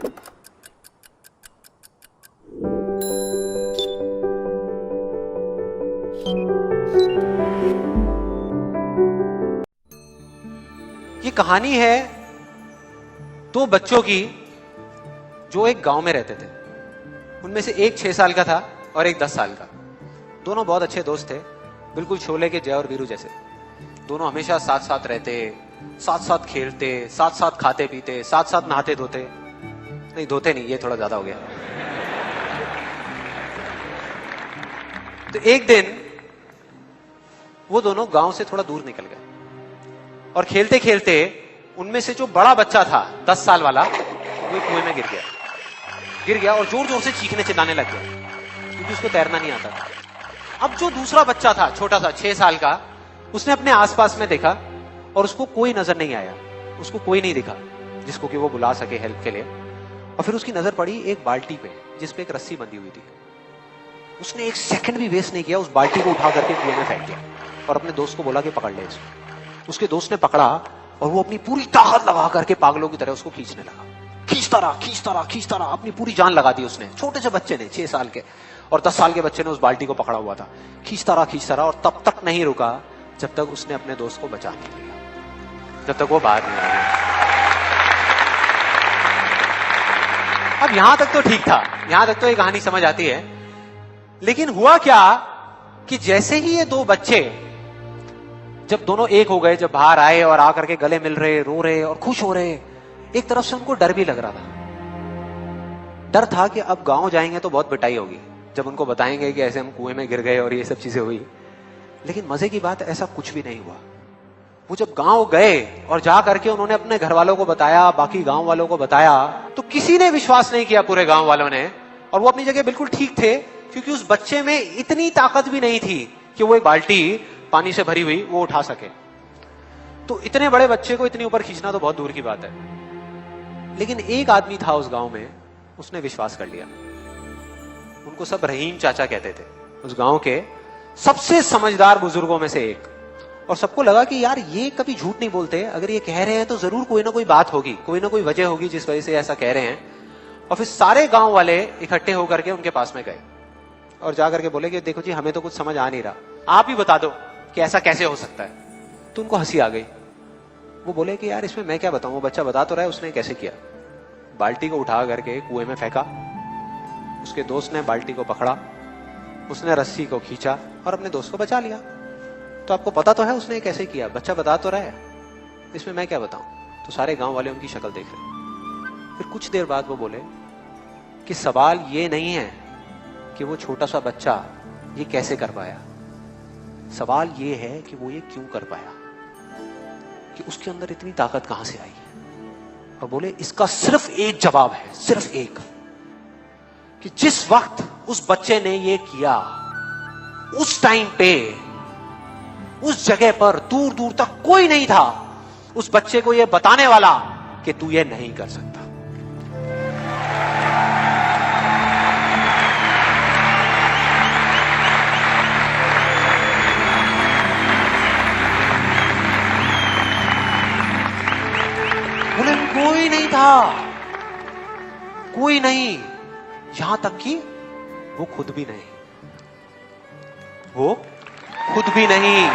ये कहानी है दो बच्चों की जो एक गांव में रहते थे। उनमें से एक 6 साल का था और एक 10 साल का। दोनों बहुत अच्छे दोस्त थे, बिल्कुल शोले के जय और वीरू जैसे। दोनों हमेशा साथ साथ रहते, साथ साथ खेलते, साथ साथ खाते पीते, साथ साथ नहाते धोते। नहीं, धोते नहीं, ये थोड़ा ज्यादा हो गया। तो एक दिन वो दोनों गांव से थोड़ा दूर निकल गए और खेलते खेलते उनमें से जो बड़ा बच्चा था 10 साल वाला, वो कुएं में गिर गया और जोर जोर से चीखने चिल्लाने लग गया क्योंकि उसको तैरना नहीं आता था। अब जो दूसरा बच्चा था, छोटा सा 6 साल का, उसने अपने आसपास में देखा और उसको कोई नजर नहीं आया, उसको कोई नहीं दिखा जिसको कि वो बुला सके हेल्प के लिए। और फिर उसकी नजर पड़ी एक बाल्टी पे जिसपे एक रस्सी बंधी हुई थी। उसने एक सेकंड भी वेस्ट नहीं किया, उस बाल्टी को उठा करके कुएं में फेंक दिया और अपने दोस्त को बोला कि पकड़ ले इसको। उसके दोस्त ने पकड़ा और वो अपनी पूरी ताकत लगा करके पागलों की तरह उसको खींचने लगा। खींचता रहा, अपनी पूरी जान लगा दी उसने। छोटे से बच्चे ने, 6 साल के और 10 साल के बच्चे ने उस बाल्टी को पकड़ा हुआ था। खींचता रहा और तब तक नहीं रुका जब तक उसने अपने दोस्त को बचा नहीं लिया, जब तक वो बाहर नहीं आया। अब यहां तक तो ठीक था, यहां तक तो ये कहानी समझ आती है। लेकिन हुआ क्या कि जैसे ही ये दो बच्चे जब दोनों एक हो गए, जब बाहर आए और आकर के गले मिल रहे, रो रहे और खुश हो रहे, एक तरफ से उनको डर भी लग रहा था। डर था कि अब गांव जाएंगे तो बहुत पिटाई होगी जब उनको बताएंगे कि ऐसे हम कुएं में गिर गए और ये सब चीजें हुई। लेकिन मजे की बात, ऐसा कुछ भी नहीं हुआ। वो जब गांव गए और जा करके उन्होंने अपने घर वालों को बताया, बाकी गांव वालों को बताया, तो किसी ने विश्वास नहीं किया, पूरे गांव वालों ने। और वो अपनी जगह बिल्कुल ठीक थे क्योंकि उस बच्चे में इतनी ताकत भी नहीं थी कि वो एक बाल्टी पानी से भरी हुई वो उठा सके। तो इतने बड़े बच्चे को इतनी ऊपर खींचना तो बहुत दूर की बात है। लेकिन एक आदमी था उस गांव में, उसने विश्वास कर लिया। उनको सब रहीम चाचा कहते थे, उस गांव के सबसे समझदार बुजुर्गों में से एक। और सबको लगा कि यार ये कभी झूठ नहीं बोलते, अगर ये कह रहे हैं तो जरूर कोई ना कोई बात होगी, कोई ना कोई वजह होगी जिस वजह से ऐसा कह रहे हैं। और फिर सारे गांव वाले इकट्ठे होकर के उनके पास में गए और जाकर के बोले कि देखो जी, हमें तो कुछ समझ आ नहीं रहा, आप ही बता दो कि ऐसा कैसे हो सकता है। तो उनको हंसी आ गई। वो बोले कि यार इसमें मैं क्या बताऊं, वो बच्चा बता तो रहा है उसने कैसे किया। बाल्टी को उठा करके कुएं में फेंका, उसके दोस्त ने बाल्टी को पकड़ा, उसने रस्सी को खींचा और अपने दोस्त को बचा लिया। तो आपको पता तो है उसने कैसे किया, बच्चा बता तो रहा है, इसमें मैं क्या बताऊं। तो सारे गांव वाले उनकी शक्ल देख रहे। फिर कुछ देर बाद वो बोले कि सवाल ये नहीं है कि वो छोटा सा बच्चा ये कैसे कर पाया, सवाल ये है कि वो ये क्यों कर पाया, कि उसके अंदर इतनी ताकत कहां से आई। और बोले इसका सिर्फ एक जवाब है, सिर्फ एक, कि जिस वक्त उस बच्चे ने ये किया, उस टाइम पे उस जगह पर दूर दूर तक कोई नहीं था उस बच्चे को ये बताने वाला कि तू ये नहीं कर सकता। बोले कोई नहीं था, कोई नहीं, यहां तक कि वो खुद भी नहीं, वो खुद भी नहीं।